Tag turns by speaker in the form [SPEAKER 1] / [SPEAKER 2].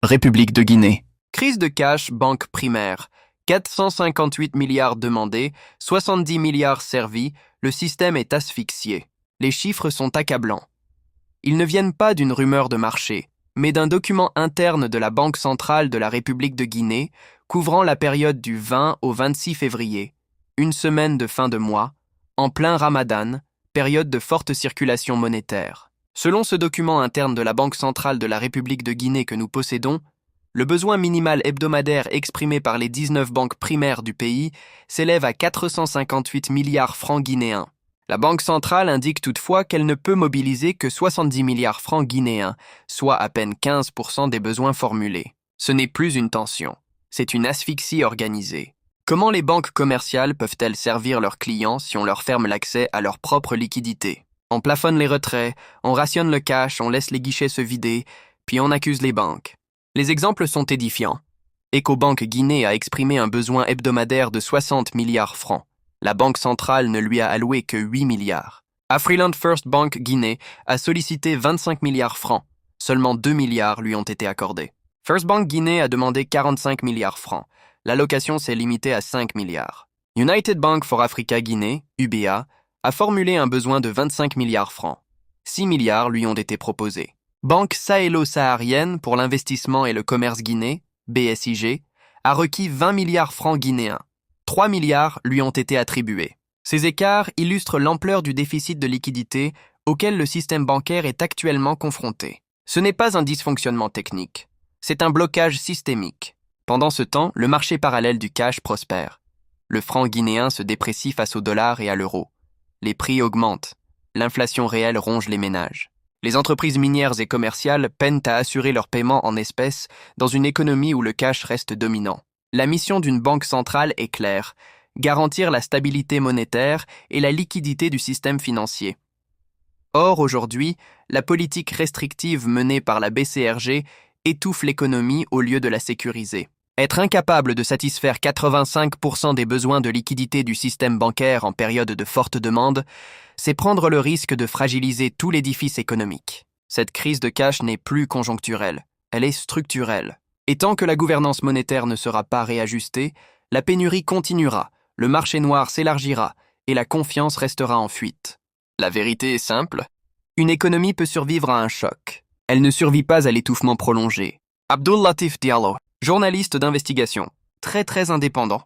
[SPEAKER 1] République de Guinée.
[SPEAKER 2] Crise de cash, banque primaire. 458 milliards demandés, 70 milliards servis, le système est asphyxié. Les chiffres sont accablants. Ils ne viennent pas d'une rumeur de marché, mais d'un document interne de la Banque centrale de la République de Guinée, couvrant la période du 20 au 26 février, une semaine de fin de mois, en plein Ramadan, période de forte circulation monétaire. Selon ce document interne de la Banque centrale de la République de Guinée que nous possédons, le besoin minimal hebdomadaire exprimé par les 19 banques primaires du pays s'élève à 458 milliards francs guinéens. La Banque centrale indique toutefois qu'elle ne peut mobiliser que 70 milliards francs guinéens, soit à peine 15% des besoins formulés. Ce n'est plus une tension, c'est une asphyxie organisée. Comment les banques commerciales peuvent-elles servir leurs clients si on leur ferme l'accès à leur propre liquidité? On plafonne les retraits, on rationne le cash, on laisse les guichets se vider, puis on accuse les banques. Les exemples sont édifiants. Ecobank Guinée a exprimé un besoin hebdomadaire de 60 milliards francs. La Banque centrale ne lui a alloué que 8 milliards. Afriland First Bank Guinée a sollicité 25 milliards francs. Seulement 2 milliards lui ont été accordés. First Bank Guinée a demandé 45 milliards francs. L'allocation s'est limitée à 5 milliards. United Bank for Africa Guinée, UBA, a formulé un besoin de 25 milliards francs. 6 milliards lui ont été proposés. Banque sahélo-saharienne pour l'investissement et le commerce Guinée, BSIG, a requis 20 milliards francs guinéens. 3 milliards lui ont été attribués. Ces écarts illustrent l'ampleur du déficit de liquidité auquel le système bancaire est actuellement confronté. Ce n'est pas un dysfonctionnement technique, c'est un blocage systémique. Pendant ce temps, le marché parallèle du cash prospère. Le franc guinéen se déprécie face au dollar et à l'euro. Les prix augmentent. L'inflation réelle ronge les ménages. Les entreprises minières et commerciales peinent à assurer leurs paiements en espèces dans une économie où le cash reste dominant. La mission d'une banque centrale est claire, garantir la stabilité monétaire et la liquidité du système financier. Or, aujourd'hui, la politique restrictive menée par la BCRG étouffe l'économie au lieu de la sécuriser. Être incapable de satisfaire 85% des besoins de liquidité du système bancaire en période de forte demande, c'est prendre le risque de fragiliser tout l'édifice économique. Cette crise de cash n'est plus conjoncturelle, elle est structurelle. Et tant que la gouvernance monétaire ne sera pas réajustée, la pénurie continuera, le marché noir s'élargira et la confiance restera en fuite. La vérité est simple, une économie peut survivre à un choc. Elle ne survit pas à l'étouffement prolongé. Abdul Latif Diallo, journaliste d'investigation, très indépendant.